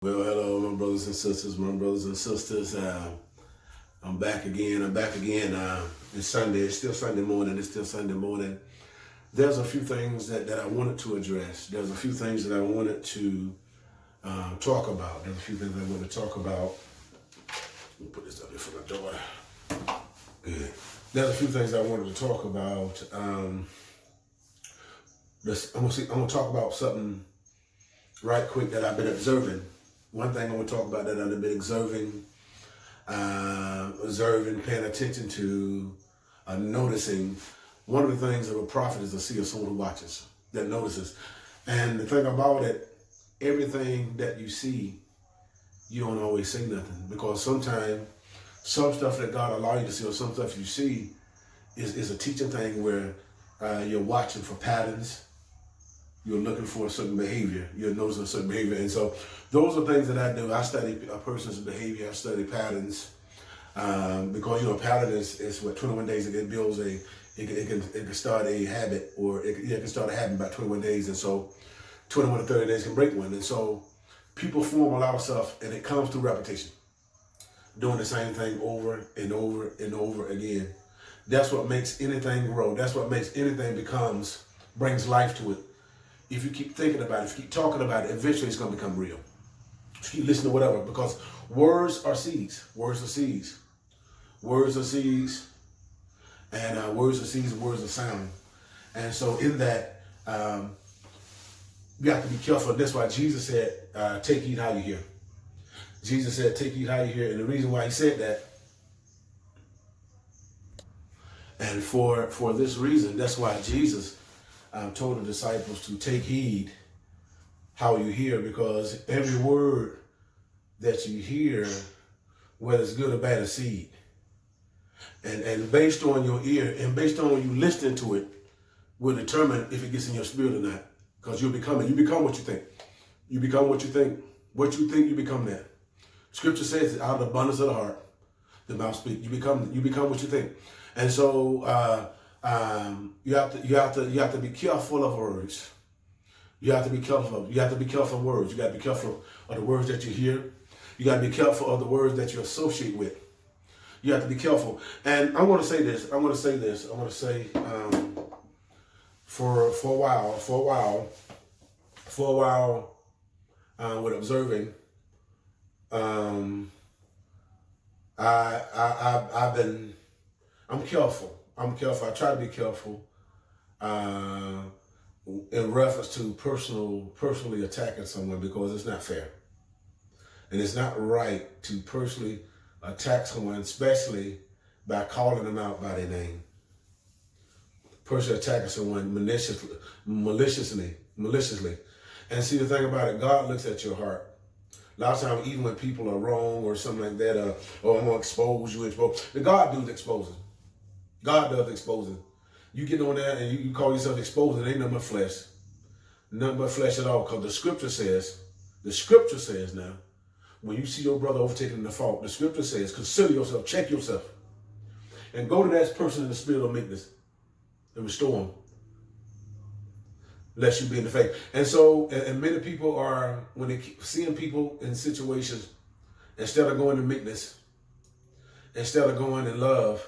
Well, hello, my brothers and sisters. I'm back again. It's Sunday. It's still Sunday morning. There's a few things that I wanted to address. There's a few things that I wanted to talk about. Let me put this up here for my daughter. Good. There's a few things I wanted to talk about. I'm gonna talk about something right quick that I've been observing. One thing I want to talk about that I've been observing, paying attention to, noticing. One of the things of a prophet is to see someone who watches, that notices. And the thing about it, everything that you see, you don't always say nothing. Because sometimes some stuff that God allows you to see or some stuff you see is a teaching thing where you're watching for patterns. You're looking for a certain behavior. You're noticing a certain behavior. And so those are things that I do. I study a person's behavior. I study patterns. Because, a pattern is what 21 days it builds it can start a habit, or it can start a habit by 21 days. And so 21 to 30 days can break one. And so people form a lot of stuff, and it comes through repetition. Doing the same thing over and over and over again. That's what makes anything grow. That's what makes anything brings life to it. If you keep thinking about it, if you keep talking about it, eventually it's going to become real. If you listen to whatever, because words are seeds. Words are seeds. Words are seeds. And words are seeds and words are sound. And so in that, you have to be careful. That's why Jesus said, take heed how you hear. Jesus said, take heed how you hear. And the reason why he said that, and for this reason, that's why Jesus told the disciples to take heed how you hear, because every word that you hear, whether it's good or bad, is seed. And based on your ear and based on when you listen to it, will determine if it gets in your spirit or not. Because you become what you think. You become what you think. What you think, you become that. Scripture says that out of the abundance of the heart, the mouth speaks. You become what you think. And so you have to be careful of words. You have to be careful of words. You got to be careful of the words that you hear. You got to be careful of the words that you associate with. You have to be careful. And I want to say this. For a while, with observing, I'm careful. I try to be careful in reference to personally attacking someone, because it's not fair. And it's not right to personally attack someone, especially by calling them out by their name. Personally attacking someone maliciously. And see, the thing about it, God looks at your heart. A lot of times, even when people are wrong or something like that, I'm going to expose you. The God does exposing. God does exposing. You get on there and you call yourself exposing, it ain't nothing but flesh. Nothing but flesh at all, because the scripture says now, when you see your brother overtaking the fault, the scripture says, consider yourself, check yourself, and go to that person in the spirit of meekness and restore him, lest you be in the faith. And so, and many people are, when they keep seeing people in situations, instead of going in meekness, instead of going in love,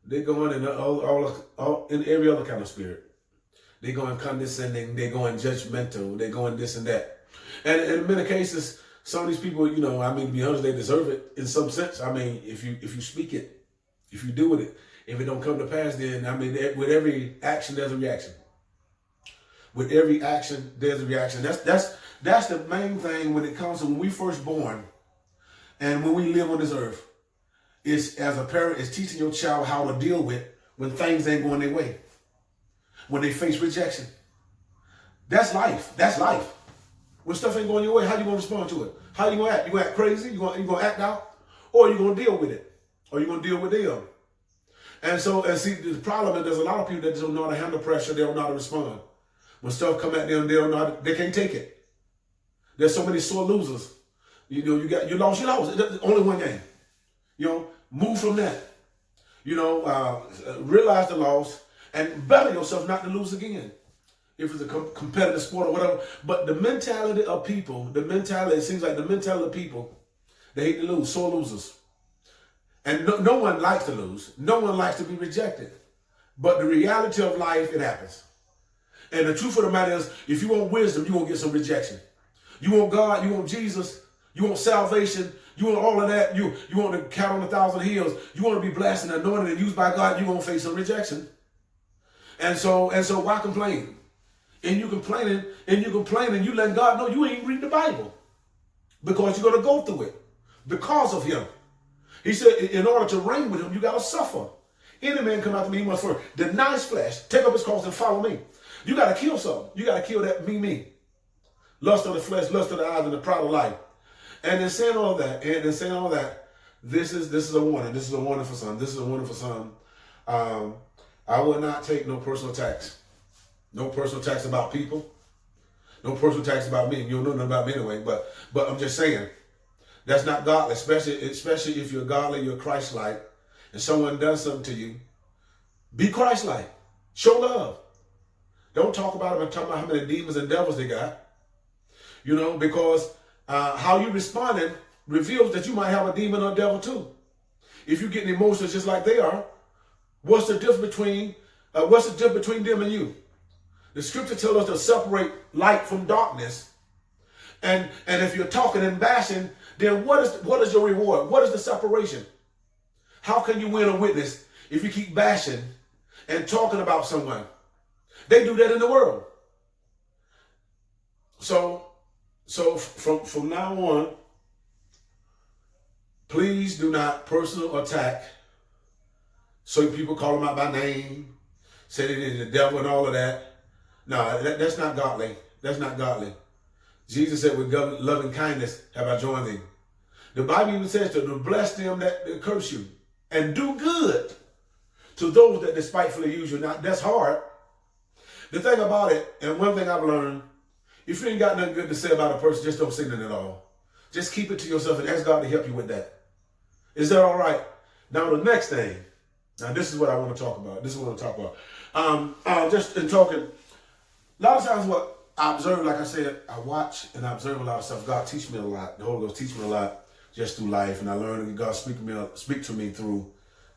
they're going in all in every other kind of spirit. They're going condescending, they're going judgmental, they're going this and that. And in many cases, some of these people, to be honest, they deserve it in some sense. If you speak it, if you do with it, if it don't come to pass, then, with every action, there's a reaction. With every action, there's a reaction. That's the main thing when it comes to when we first born and when we live on this earth. It's, as a parent, is teaching your child how to deal with when things ain't going their way. When they face rejection. That's life. When stuff ain't going your way, how you going to respond to it? How you going to act? You going to act crazy? You going to act out? Or you going to deal with it? Or you going to deal with them? And see, the problem is there's a lot of people that don't know how to handle pressure. They don't know how to respond. When stuff come at them, they can't take it. There's so many sore losers. You lost. Only one game. Move from that. Realize the loss and better yourself not to lose again. if it's a competitive sport or whatever. But the mentality of people, it seems like the mentality of people, they hate to lose, sore losers. And no one likes to lose. No one likes to be rejected. But the reality of life, it happens. And the truth of the matter is, if you want wisdom, you're going to get some rejection. You want God, you want Jesus, you want salvation, you want all of that, you want to count on 1,000 hills, you want to be blessed and anointed and used by God, you're going to face some rejection. And so why complain? And you complaining, you letting God know you ain't reading the Bible. Because you're going to go through it. Because of him. He said, in order to reign with him, you got to suffer. Any man come after me, he must first deny his flesh, take up his cross and follow me. You got to kill something. You got to kill that me. Lust of the flesh, lust of the eyes, and the pride of life. And in saying all that, this is a warning. This is a warning for some. I will not take no personal attacks. No personal attacks about people. No personal attacks about me. You don't know nothing about me anyway. But I'm just saying, that's not godly. Especially if you're godly, you're Christ-like, and someone does something to you. Be Christ-like. Show love. Don't talk about them and talk about how many demons and devils they got. You know, because how you responded reveals that you might have a demon or devil too. If you're getting emotions just like they are, what's the difference between them and you? The scripture tells us to separate light from darkness. And if you're talking and bashing, then what is your reward? What is the separation? How can you win a witness if you keep bashing and talking about someone? They do that in the world. So from now on, please do not personal attack. So people call them out by name, say they're the devil and all of that. No, that's not godly. That's not godly. Jesus said, with loving kindness have I joined thee. The Bible even says to bless them that curse you and do good to those that despitefully use you. Now, that's hard. The thing about it, and one thing I've learned, if you ain't got nothing good to say about a person, just don't say nothing at all. Just keep it to yourself and ask God to help you with that. Is that all right? Now, the next thing. Now, this is what I want to talk about. Just in talking, a lot of times what I observe, like I said, I watch and I observe a lot of stuff. God teach me a lot. The Holy Ghost teach me a lot just through life. And I learn that God speak to me through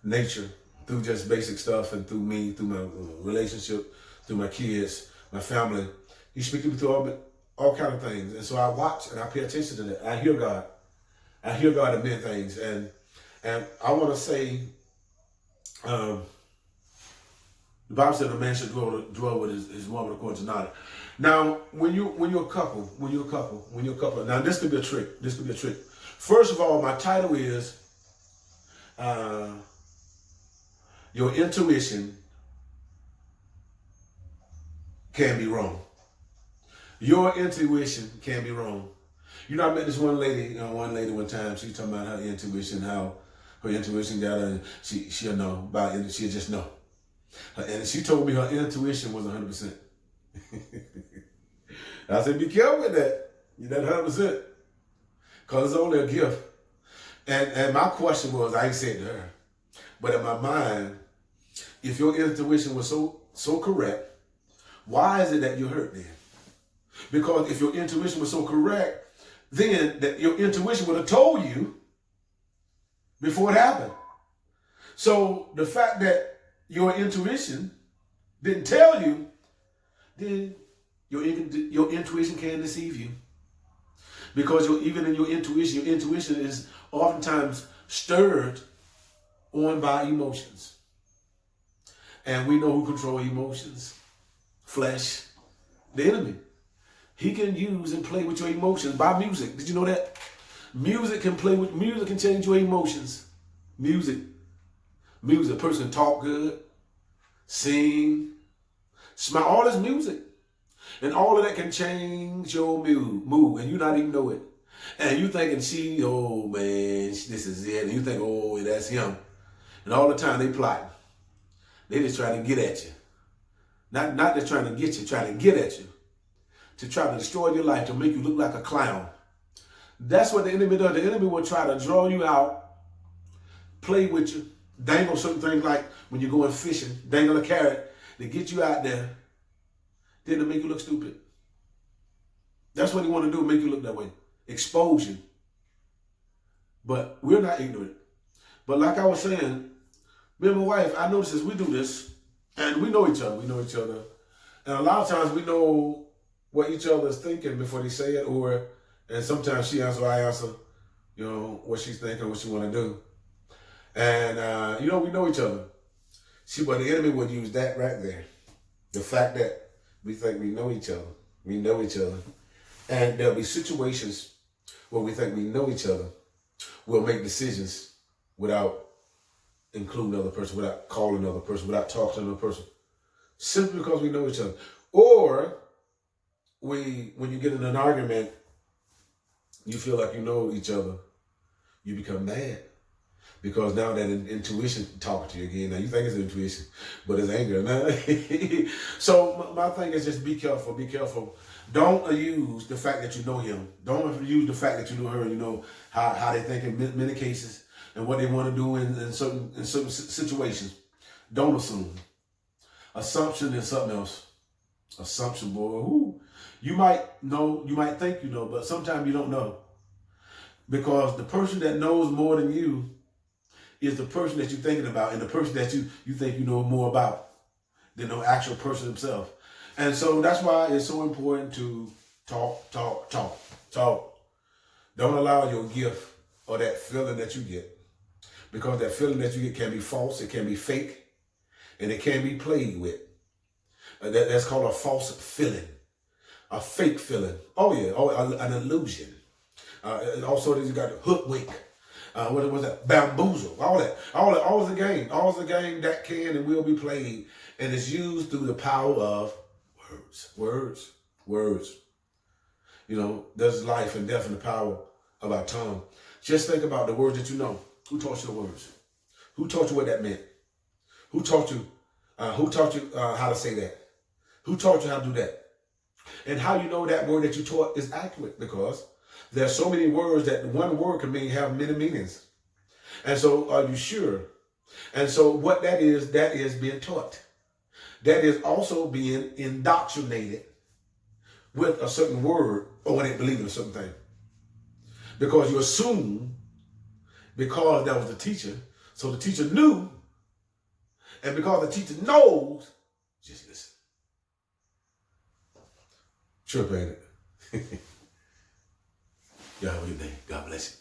nature, through just basic stuff, and through me, through my relationship, through my kids, my family. He speaks to me through all kind of things. And so I watch and I pay attention to that. I hear God. I hear God in many things. And I want to say, the Bible said a man should dwell with his woman according to knowledge. Now, when you're a couple, now this could be a trick. First of all, my title is your intuition can be wrong. Your intuition can be wrong. You know, I met this one lady one time. She was talking about her intuition, how her intuition got her, and she'll know about it. She'll just know. And she told me her intuition was 100%. I said, be careful with that. You're not 100%. Because it's only a gift. And my question was, I ain't said to her, but in my mind, if your intuition was so correct, why is it that you're hurt then? Because if your intuition was so correct, then that your intuition would have told you before it happened. So the fact that your intuition didn't tell you, then your intuition can deceive you. Because even in your intuition is oftentimes stirred on by emotions. And we know who controls emotions. Flesh, the enemy. He can use and play with your emotions by music. Did you know that? Music can change your emotions. Music. A person talk good, sing, smile, all this music. And all of that can change your mood, and you not even know it. And you thinking oh man, this is it. And you think, oh, that's him. And all the time they plotting. They just trying to get at you. Not just trying to get you, trying to get at you. To try to destroy your life, to make you look like a clown. That's what the enemy does. The enemy will try to draw you out, play with you, dangle certain things like when you're going fishing, dangle a carrot to get you out there then to make you look stupid. That's what he want to do, make you look that way. Expose you. But we're not ignorant. But like I was saying, me and my wife, I notice as we do this, and we know each other. We know each other. And a lot of times we know what each other is thinking before they say it, and sometimes she answers or I answer, what she's thinking, what she want to do. And, we know each other. See, but the enemy would use that right there. The fact that we think we know each other. We know each other. And there'll be situations where we think we know each other. We'll make decisions without including another person, without calling another person, without talking to another person. Simply because we know each other. Or when you get in an argument, you feel like you know each other, you become mad. Because now that intuition talking to you again. Now you think it's intuition, but it's anger. So my thing is just be careful, be careful. Don't use the fact that you know him. Don't use the fact that you know her. You know how they think in many cases and what they want to do in certain situations. Don't assume. Assumption is something else. Assumption, boy. Ooh. You might know, you might think you know, but sometimes you don't know. Because the person that knows more than you is the person that you're thinking about and the person that you think you know more about than the actual person himself. And so that's why it's so important to talk. Don't allow your gift or that feeling that you get, because that feeling that you get can be false, it can be fake, and it can be played with. That's called a false feeling, a fake feeling. Oh yeah, an illusion. Also, you got hoodwink. What was that? Bamboozle. All is a game. All is a game that can and will be played, and it's used through the power of words. There's life and death in the power of our tongue. Just think about the words that you know. Who taught you the words? Who taught you what that meant? Who taught you how to say that? Who taught you how to do that? And how you know that word that you taught is accurate, because there's so many words that one word can have many meanings. And so are you sure? And so what that is being taught. That is also being indoctrinated with a certain word, or when they believe in a certain thing. Because you assume, because that was the teacher, so the teacher knew, and because the teacher knows, just listen. Trip, ain't it? Y'all have a good day. God bless you.